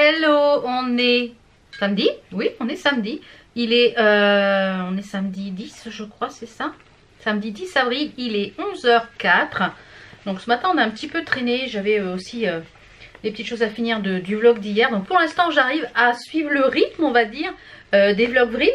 Hello, on est samedi? Oui, on est samedi. Il est, on est samedi 10, je crois, c'est ça? Samedi 10 avril, il est 11h04. Donc ce matin, on a un petit peu traîné. J'avais aussi des petites choses à finir du vlog d'hier. Donc pour l'instant, j'arrive à suivre le rythme, on va dire, des vlogs vril.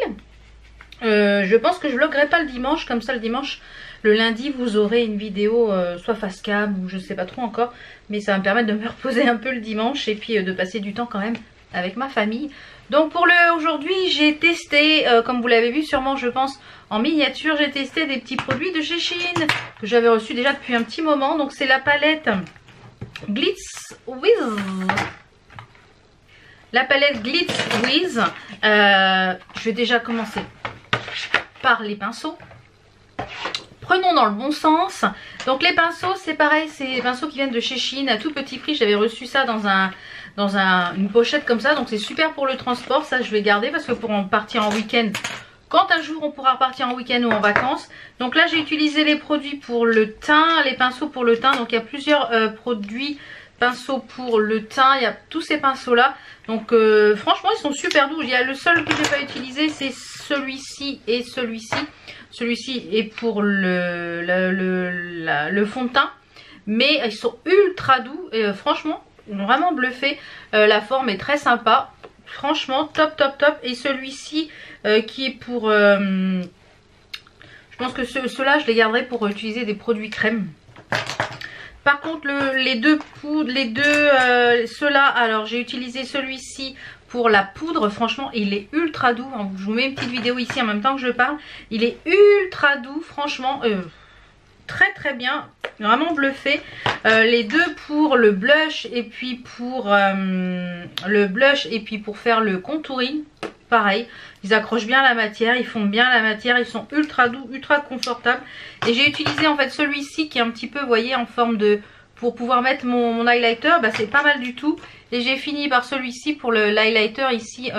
Je pense que je vloggerai pas le dimanche, comme ça le dimanche, le lundi vous aurez une vidéo soit face cam ou je sais pas trop encore, mais ça va me permettre de me reposer un peu le dimanche et puis de passer du temps quand même avec ma famille. Donc pour aujourd'hui j'ai testé, comme vous l'avez vu sûrement je pense en miniature, j'ai testé des petits produits de chez Shein que j'avais reçus déjà depuis un petit moment. Donc c'est la palette Glitz With. La palette Glitz With. Je vais déjà commencer par les pinceaux. Prenons dans le bon sens. Donc les pinceaux c'est pareil, c'est des pinceaux qui viennent de chez Shein à tout petit prix. J'avais reçu ça dans une pochette comme ça, donc c'est super pour le transport. Ça je vais garder parce que pour en partir en week-end, quand un jour on pourra repartir en week-end ou en vacances. Donc là j'ai utilisé les produits pour le teint, les pinceaux pour le teint. Donc il y a plusieurs produits pinceaux pour le teint, il y a tous ces pinceaux là. Donc franchement ils sont super doux. Il y a le seul que j'ai pas utilisé, c'est celui-ci et celui-ci. Celui-ci est pour le fond de teint, mais ils sont ultra doux et franchement vraiment bluffé. La forme est très sympa, franchement top top top. Et celui-ci qui est pour je pense que ceux-là je les garderai pour utiliser des produits crème. Par contre les deux poudres, ceux-là, alors j'ai utilisé celui-ci pour la poudre. Franchement il est ultra doux, je vous mets une petite vidéo ici en même temps que je parle. Il est ultra doux, franchement très très bien, vraiment bluffé. Les deux pour le blush et puis pour faire le contouring, pareil, ils accrochent bien la matière, ils font bien la matière, ils sont ultra doux, ultra confortables. Et j'ai utilisé en fait celui-ci qui est un petit peu, vous voyez, en forme de, pour pouvoir mettre mon highlighter, bah c'est pas mal du tout. Et j'ai fini par celui-ci pour l'highlighter ici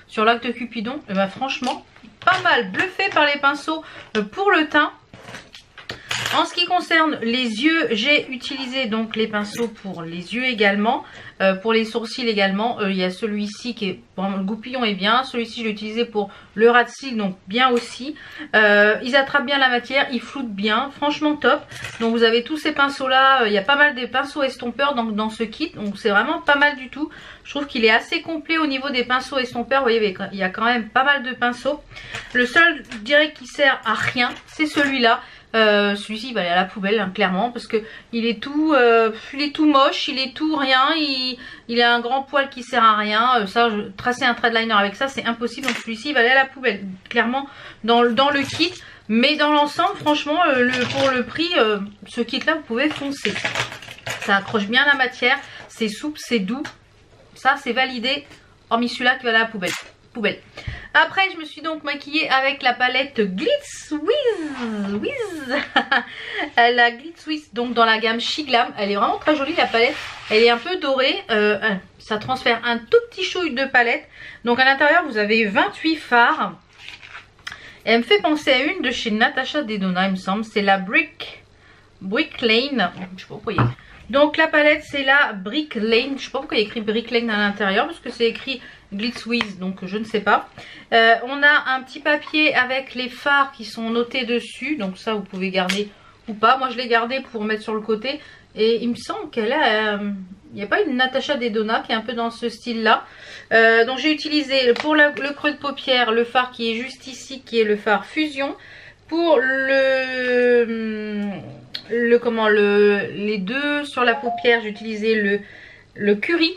sur l'arc de Cupidon. Et bah franchement pas mal, bluffé par les pinceaux pour le teint. En ce qui concerne les yeux, j'ai utilisé donc les pinceaux pour les yeux également, pour les sourcils également. Il y a celui-ci qui est, bon, le goupillon est bien, celui-ci je l'ai utilisé pour le ras de cils, donc bien aussi. Ils attrapent bien la matière, ils floutent bien, franchement top. Donc vous avez tous ces pinceaux là, il y a pas mal de pinceaux estompeurs dans ce kit, donc c'est vraiment pas mal du tout. Je trouve qu'il est assez complet au niveau des pinceaux estompeurs, vous voyez il y a quand même pas mal de pinceaux. Le seul je dirais qui sert à rien c'est celui-là. Celui-ci il va aller à la poubelle hein, clairement, parce que il est tout moche, il est tout rien, il a un grand poil qui sert à rien. Ça, tracer un trait de liner avec ça c'est impossible, donc celui-ci il va aller à la poubelle clairement dans le kit. Mais dans l'ensemble franchement pour le prix, ce kit là vous pouvez foncer, ça accroche bien la matière, c'est souple, c'est doux, ça c'est validé, hormis celui-là qui va aller à la poubelle. Après je me suis donc maquillée avec la palette Glitz With. La Glitz With donc dans la gamme She Glam. Elle est vraiment très jolie la palette, elle est un peu dorée, ça transfère un tout petit chouille de palette. Donc à l'intérieur vous avez 28 fards. Et elle me fait penser à une de chez Natasha Denona il me semble, c'est la Brick Lane, je sais pas pourquoi il y a. Donc la palette c'est la Brick Lane, je sais pas pourquoi il y a écrit Brick Lane à l'intérieur, parce que c'est écrit Glitz With, donc je ne sais pas. On a un petit papier avec les fards qui sont notés dessus, donc ça vous pouvez garder ou pas. Moi je l'ai gardé pour mettre sur le côté, et il me semble qu'elle a, il n'y a pas une Natasha Denona qui est un peu dans ce style là. Donc j'ai utilisé pour le creux de paupière le fard qui est juste ici, qui est le fard Fusion. Pour les deux sur la paupière j'ai utilisé le Curry,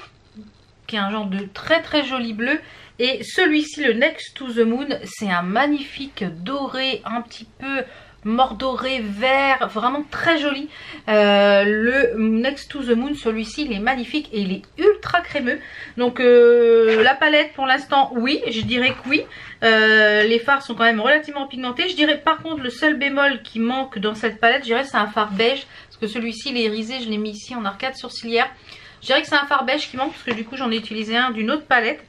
qui est un genre de très très joli bleu. Et celui-ci, le Next to the Moon, c'est un magnifique doré, un petit peu mordoré vert, vraiment très joli. Le Next to the Moon, celui-ci il est magnifique et il est ultra crémeux. Donc la palette pour l'instant oui, je dirais que oui. Les fards sont quand même relativement pigmentés. Je dirais par contre le seul bémol qui manque dans cette palette, je dirais c'est un fard beige, parce que celui-ci il est irisé, je l'ai mis ici en arcade sourcilière. Je dirais que c'est un fard beige qui manque, parce que du coup j'en ai utilisé un d'une autre palette.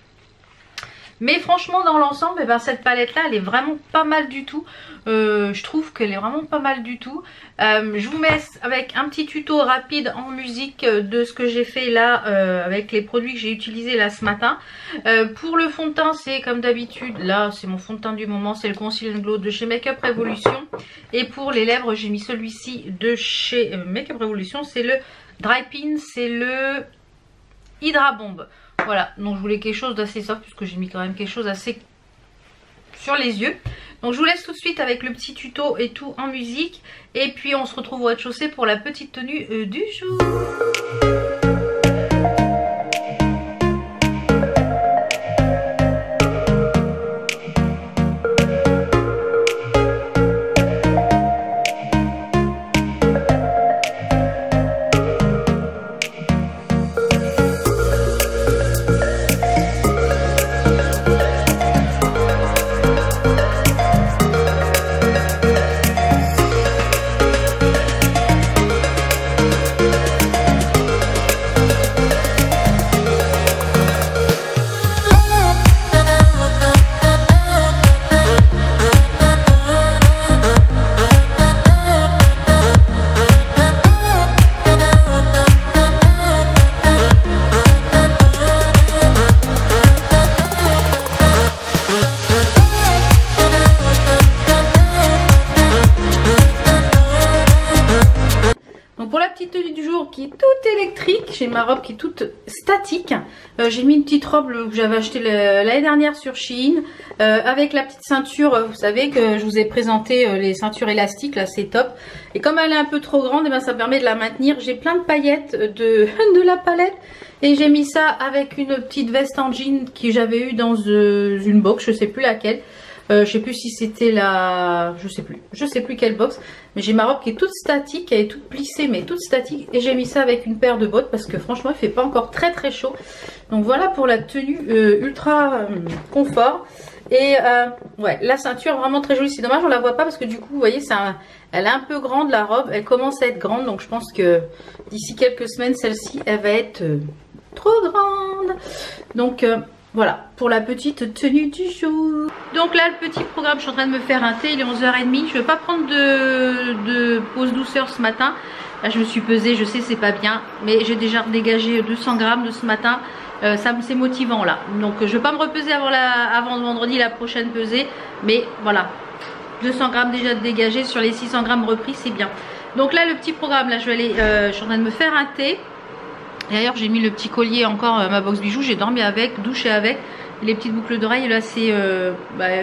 Mais franchement dans l'ensemble, cette palette là elle est vraiment pas mal du tout. Je trouve qu'elle est vraiment pas mal du tout. Je vous mets avec un petit tuto rapide en musique de ce que j'ai fait là avec les produits que j'ai utilisés là ce matin. Pour le fond de teint, c'est comme d'habitude, là c'est mon fond de teint du moment, c'est le Conceal and Glow de chez Make Up Revolution. Et pour les lèvres, j'ai mis celui-ci de chez Make Up Revolution, c'est le Dry Pin, c'est le Hydra Bomb. Voilà, donc je voulais quelque chose d'assez soft puisque j'ai mis quand même quelque chose assez sur les yeux. Donc je vous laisse tout de suite avec le petit tuto et tout en musique. Et puis on se retrouve au rez-de-chaussée pour la petite tenue du jour. Qui est toute électrique, j'ai ma robe qui est toute statique. J'ai mis une petite robe que j'avais achetée l'année dernière sur Shein avec la petite ceinture, vous savez que je vous ai présenté les ceintures élastiques là, c'est top. Et comme elle est un peu trop grande, ça permet de la maintenir. J'ai plein de paillettes de la palette et j'ai mis ça avec une petite veste en jean que j'avais eu dans une box, je sais plus laquelle. Je sais plus si c'était la... je sais plus quelle box. Mais j'ai ma robe qui est toute statique, elle est toute plissée mais toute statique. Et j'ai mis ça avec une paire de bottes parce que franchement il fait pas encore très très chaud. Donc voilà pour la tenue ultra confort. Et ouais, la ceinture vraiment très jolie. C'est dommage on la voit pas parce que du coup vous voyez elle est un peu grande la robe. Elle commence à être grande donc je pense que d'ici quelques semaines celle-ci elle va être trop grande. Donc... voilà, pour la petite tenue du jour. Donc là, le petit programme, je suis en train de me faire un thé, il est 11h30. Je ne vais pas prendre de pause douceur ce matin. Là, je me suis pesée, je sais, c'est pas bien. Mais j'ai déjà dégagé 200 grammes de ce matin. C'est motivant là. Donc, je ne vais pas me repeser avant vendredi, la prochaine pesée. Mais voilà, 200 grammes déjà dégagés sur les 600 grammes repris, c'est bien. Donc là, le petit programme, là, je vais aller, je suis en train de me faire un thé. D'ailleurs j'ai mis le petit collier encore ma box bijoux, j'ai dormi avec, douché avec. Les petites boucles d'oreilles là c'est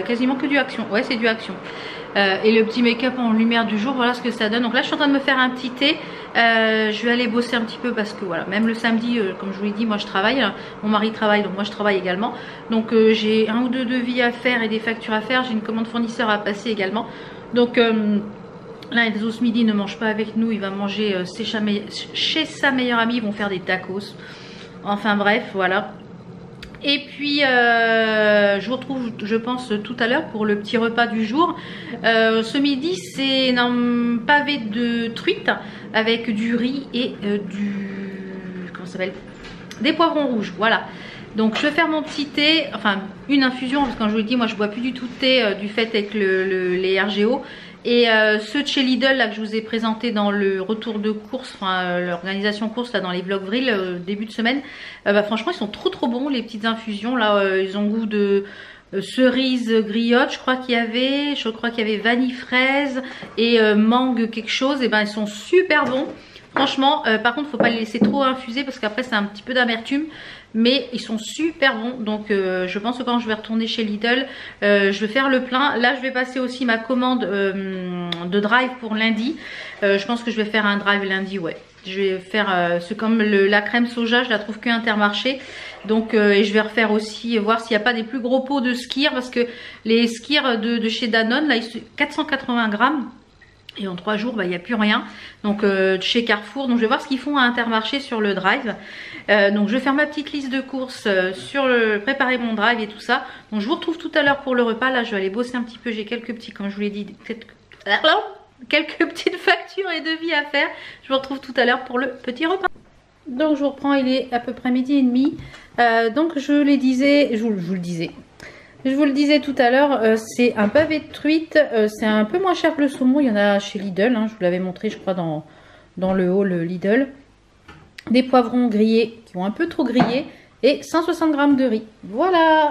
quasiment que du Action. Ouais c'est du Action. Et le petit make-up en lumière du jour, voilà ce que ça donne. Donc là je suis en train de me faire un petit thé. Je vais aller bosser un petit peu parce que voilà, même le samedi comme je vous l'ai dit, moi je travaille. Mon mari travaille donc moi je travaille également. Donc j'ai un ou deux devis à faire et des factures à faire. J'ai une commande fournisseur à passer également. Donc... là, Enzo ce midi ne mange pas avec nous, il va manger chez sa meilleure amie, ils vont faire des tacos. Enfin bref, voilà. Et puis, je vous retrouve, je pense, tout à l'heure pour le petit repas du jour. Ce midi, c'est un pavé de truite avec du riz et comment ça s'appelle, des poivrons rouges, voilà. Donc je vais faire mon petit thé, enfin une infusion, parce que quand je vous le dis, moi je bois plus du tout de thé du fait avec les RGO. Et ceux de chez Lidl là que je vous ai présenté dans le retour de course, enfin l'organisation course là dans les vlogs Vril début de semaine, franchement ils sont trop bons les petites infusions là, ils ont goût de cerise griotte, je crois qu'il y avait vanille fraise et mangue quelque chose, et ben ils sont super bons. Franchement, par contre, faut pas les laisser trop infuser parce qu'après c'est un petit peu d'amertume. Mais ils sont super bons. Donc je pense que quand je vais retourner chez Lidl, je vais faire le plein. Là je vais passer aussi ma commande de drive pour lundi. Je pense que je vais faire un drive lundi, ouais. Je vais faire c'est comme la crème soja, je la trouve que Intermarché. Donc et je vais refaire aussi, voir s'il n'y a pas des plus gros pots de Skyr. Parce que les Skyr de chez Danone, là ils sont 480 grammes. Et en 3 jours, il n'y a plus rien. Donc chez Carrefour, donc je vais voir ce qu'ils font à Intermarché sur le drive. Donc je vais faire ma petite liste de courses préparer mon drive et tout ça. Donc je vous retrouve tout à l'heure pour le repas. Là je vais aller bosser un petit peu. J'ai quelques petits, comme je vous l'ai dit, quelques petites factures et devis à faire. Je vous retrouve tout à l'heure pour le petit repas. Donc je vous reprends, il est à peu près 12h30. Donc je vous le disais, Je vous le disais tout à l'heure, c'est un pavé de truite. C'est un peu moins cher que le saumon. Il y en a chez Lidl. Hein, je vous l'avais montré, je crois, dans le haul Lidl. Des poivrons grillés qui ont un peu trop grillé. Et 160 g de riz. Voilà.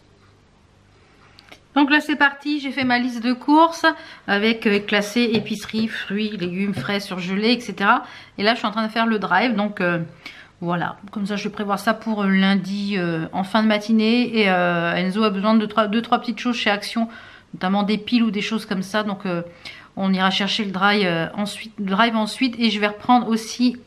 Donc là, c'est parti. J'ai fait ma liste de courses avec classé épicerie, fruits, légumes, frais, surgelés, etc. Et là, je suis en train de faire le drive. Donc... voilà, comme ça je vais prévoir ça pour lundi en fin de matinée. Et Enzo a besoin de 2-3 petites choses chez Action, notamment des piles ou des choses comme ça. Donc on ira chercher le drive ensuite. Et je vais reprendre aussi,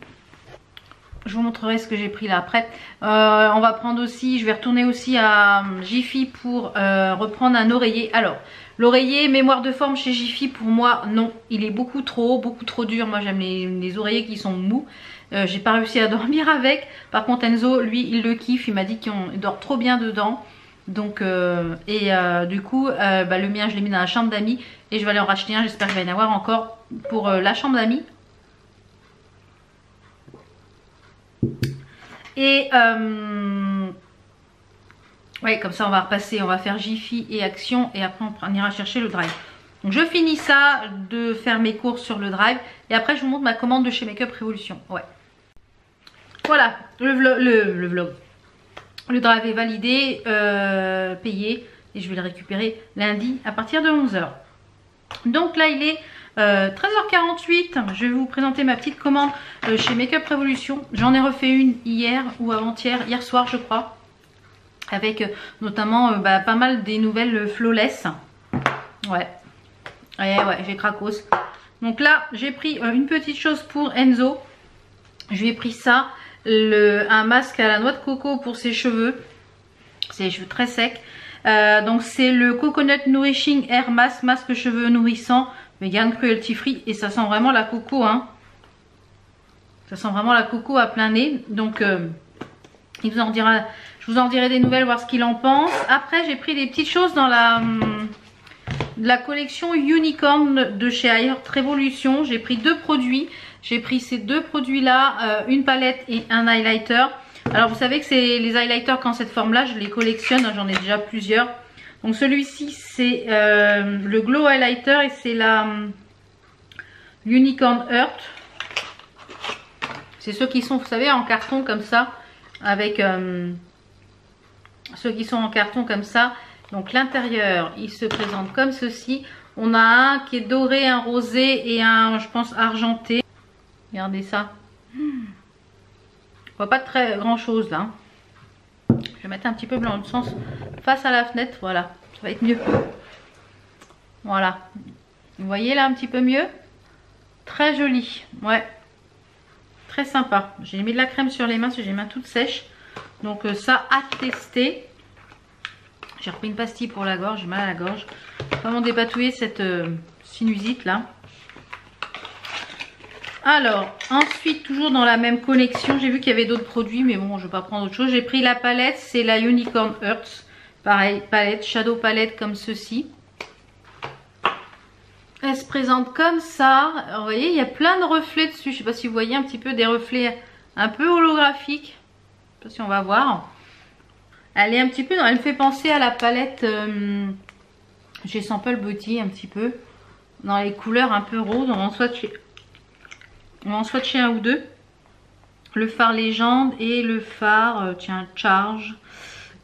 je vous montrerai ce que j'ai pris là après. On va prendre aussi, je vais retourner aussi à Jiffy pour reprendre un oreiller. Alors, l'oreiller mémoire de forme chez Jiffy, pour moi, non. Il est beaucoup trop dur. Moi j'aime les oreillers qui sont mous. J'ai pas réussi à dormir avec. Par contre Enzo, lui, il le kiffe. Il m'a dit qu'il dort trop bien dedans. Donc, du coup, le mien, je l'ai mis dans la chambre d'amis. Et je vais aller en racheter un. J'espère qu'il va y en avoir encore pour la chambre d'amis. Et, ouais, comme ça, on va repasser. On va faire Jiffy et Action. Et après, on ira chercher le drive. Donc, je finis ça de faire mes courses sur le drive. Et après, je vous montre ma commande de chez Make-up Révolution. Ouais. Voilà, le vlog. Le drive est validé, payé. Et je vais le récupérer lundi à partir de 11 h. Donc là, il est 13h48. Je vais vous présenter ma petite commande chez Make-up Révolution. J'en ai refait une hier ou avant-hier, hier soir je crois. Avec notamment pas mal des nouvelles flawless. Ouais, j'ai cracos. Donc là, j'ai pris une petite chose pour Enzo. Je lui ai pris ça. Un masque à la noix de coco pour ses cheveux. C'est les cheveux très secs. Donc c'est le Coconut Nourishing Hair Mask, masque cheveux nourrissant, vegan, cruelty free. Et ça sent vraiment la coco, hein. Ça sent vraiment la coco à plein nez. Donc il vous en dira, je vous en dirai des nouvelles, voir ce qu'il en pense. Après j'ai pris des petites choses dans la collection Unicorn de chez Heart Revolution. J'ai pris 2 produits. J'ai pris ces 2 produits là, une palette et un highlighter. Alors vous savez que c'est les highlighters quand cette forme là, je les collectionne, j'en ai déjà plusieurs. Donc celui-ci c'est le Glow Highlighter et c'est la Unicorn Heart. C'est ceux qui sont, vous savez, en carton comme ça, avec ceux qui sont en carton comme ça. Donc l'intérieur il se présente comme ceci. On a un qui est doré, un rosé et un, je pense, argenté. Regardez ça. On voit pas très grand chose là. Je vais mettre un petit peu blanc, dans le sens face à la fenêtre. Voilà, ça va être mieux. Voilà. Vous voyez là un petit peu mieux. Très joli. Ouais. Très sympa. J'ai mis de la crème sur les mains parce que j'ai les mains toutes sèches. Donc ça à tester. J'ai repris une pastille pour la gorge. J'ai mal à la gorge. Vraiment dépatouiller cette sinusite là. Alors, ensuite, toujours dans la même collection, j'ai vu qu'il y avait d'autres produits, mais bon, je ne vais pas prendre autre chose. J'ai pris la palette, c'est la Unicorn Hearts. Pareil, palette, shadow palette comme ceci. Elle se présente comme ça. Alors, vous voyez, il y a plein de reflets dessus. Je ne sais pas si vous voyez un petit peu des reflets un peu holographiques. Je ne sais pas si on va voir. Elle est un petit peu, elle me fait penser à la palette chez Sample Beauty, un petit peu. Dans les couleurs un peu roses, on va en swatcher un ou deux. Le fard légende et le fard charge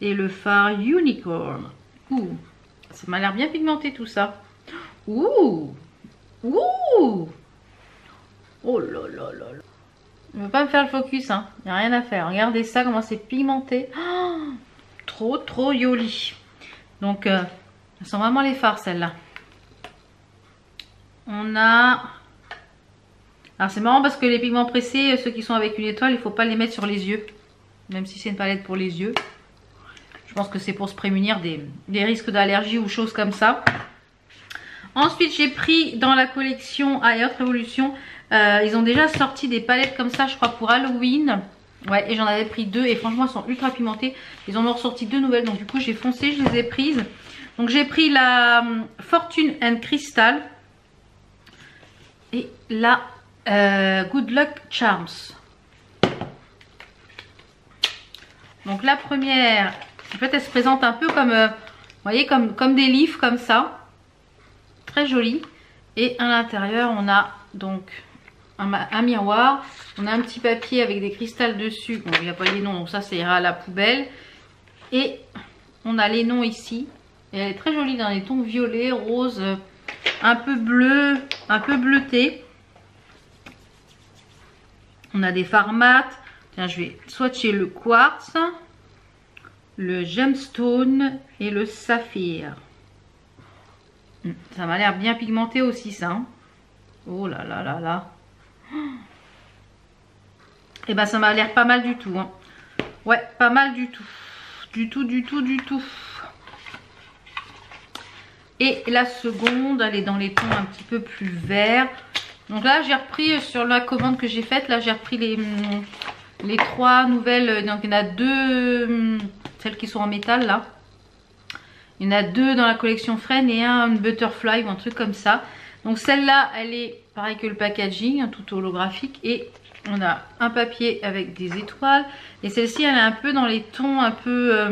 et le fard unicorn. Ouh, ça m'a l'air bien pigmenté tout ça. Ouh, ouh, oh là là là là. Je ne veux pas me faire le focus, hein. Il n'y a rien à faire. Regardez ça, comment c'est pigmenté. Oh, trop joli. Donc elles sont vraiment les fards celles-là. On a... Alors c'est marrant parce que les pigments pressés, ceux qui sont avec une étoile, il ne faut pas les mettre sur les yeux. Même si c'est une palette pour les yeux. Je pense que c'est pour se prémunir des risques d'allergie ou choses comme ça. Ensuite j'ai pris dans la collection Heart Revolution, ils ont déjà sorti des palettes comme ça je crois pour Halloween. Ouais, et j'en avais pris 2 et franchement elles sont ultra pimentées. Ils en ont ressorti 2 nouvelles, donc du coup j'ai foncé, je les ai prises. Donc j'ai pris la Fortune and Crystal et la Good Luck Charms. Donc la première, en fait elle se présente un peu comme voyez, comme des livres comme ça. Très joli. Et à l'intérieur, on a donc un miroir. On a un petit papier avec des cristals dessus. Bon, il n'y a pas les noms, donc ça ira à la poubelle. Et on a les noms ici. Et elle est très jolie dans les tons violets, rose, un peu bleu, un peu bleuté. On a des fards mat. Tiens, je vais swatcher le quartz, le gemstone et le saphir. Ça m'a l'air bien pigmenté aussi, ça. Hein. Oh là là là là. Et ben ça m'a l'air pas mal du tout. Hein. Ouais, pas mal du tout. Du tout. Et la seconde, elle est dans les tons un petit peu plus verts. Donc là, j'ai repris sur la commande que j'ai faite. Là, j'ai repris les 3 nouvelles. Donc il y en a 2, celles qui sont en métal là. Il y en a 2 dans la collection Fresne et un butterfly ou un truc comme ça. Donc celle-là, elle est pareil que le packaging, tout holographique. Et on a un papier avec des étoiles. Et celle-ci, elle est un peu dans les tons un peu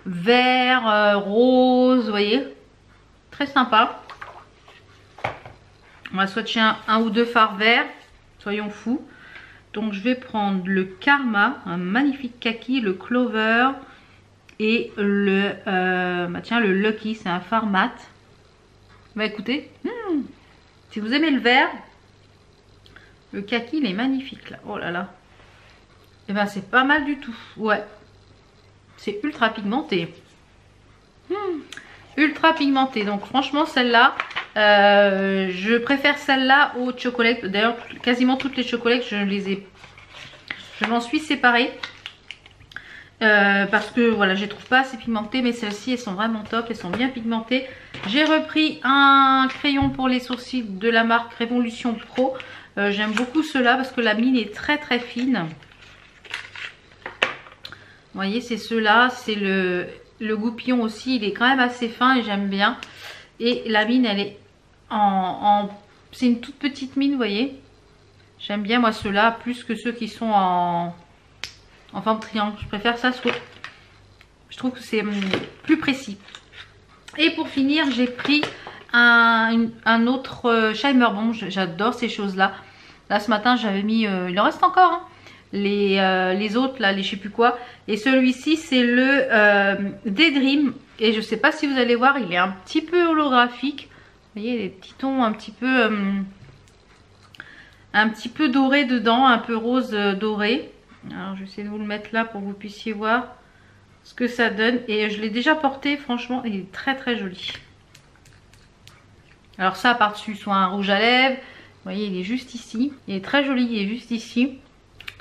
vert, rose, vous voyez. Très sympa. On va swatcher un ou 2 fards verts. Soyons fous. Donc je vais prendre le Karma, un magnifique kaki, le Clover et le tiens, le Lucky, c'est un fard mat. Bah écoutez, si vous aimez le vert, le kaki il est magnifique là. Oh là là. Et ben c'est pas mal du tout. Ouais. C'est ultra pigmenté. Ultra pigmenté. Donc franchement celle-là, je préfère celle-là aux chocolate. D'ailleurs quasiment toutes les chocolates je m'en suis séparée. Parce que voilà, je les trouve pas assez pigmentées, mais celles-ci elles sont vraiment top, elles sont bien pigmentées. J'ai repris un crayon pour les sourcils de la marque Révolution Pro. J'aime beaucoup ceux-là parce que la mine est très très fine. Vous voyez, c'est ceux-là, c'est le goupillon aussi, il est quand même assez fin et j'aime bien. Et la mine, elle est c'est une toute petite mine, vous voyez. J'aime bien moi ceux-là plus que ceux qui sont en forme triangle. Je préfère ça, je trouve que c'est plus précis. Et pour finir, j'ai pris un autre Shimer Bomb. J'adore ces choses-là. Là, ce matin, j'avais mis... il en reste encore, hein, les autres, là, les je sais plus quoi. Et celui-ci, c'est le Daydream. Et je sais pas si vous allez voir, il est un petit peu holographique. Vous voyez, les petits tons un petit peu doré dedans, un peu rose doré. Alors, je vais essayer de vous le mettre là pour que vous puissiez voir ce que ça donne. Et je l'ai déjà porté, franchement, il est très très joli. Alors ça, par-dessus, soit un rouge à lèvres. Vous voyez, il est juste ici. Il est très joli, il est juste ici.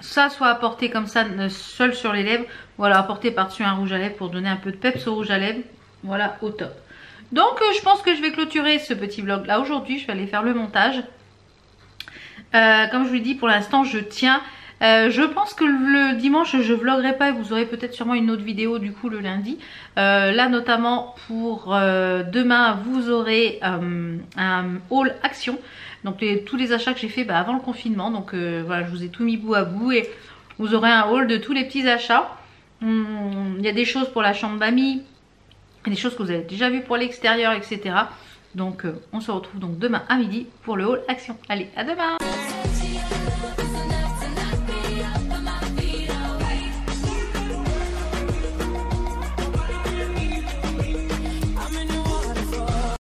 Ça, soit à porter comme ça, seul sur les lèvres. Voilà, à porter par-dessus un rouge à lèvres pour donner un peu de peps au rouge à lèvres. Voilà, au top. Donc, je pense que je vais clôturer ce petit vlog là aujourd'hui. Je vais aller faire le montage. Comme je vous l'ai dit, pour l'instant, je tiens. Je pense que le dimanche je vloguerai pas, vous aurez peut-être sûrement une autre vidéo du coup le lundi. Là notamment pour demain vous aurez un haul action. Donc tous les achats que j'ai fait avant le confinement. Donc voilà, je vous ai tout mis bout à bout et vous aurez un haul de tous les petits achats. Il y a des choses pour la chambre d'amis, des choses que vous avez déjà vues pour l'extérieur, etc. Donc on se retrouve donc demain à midi pour le haul action. Allez, à demain!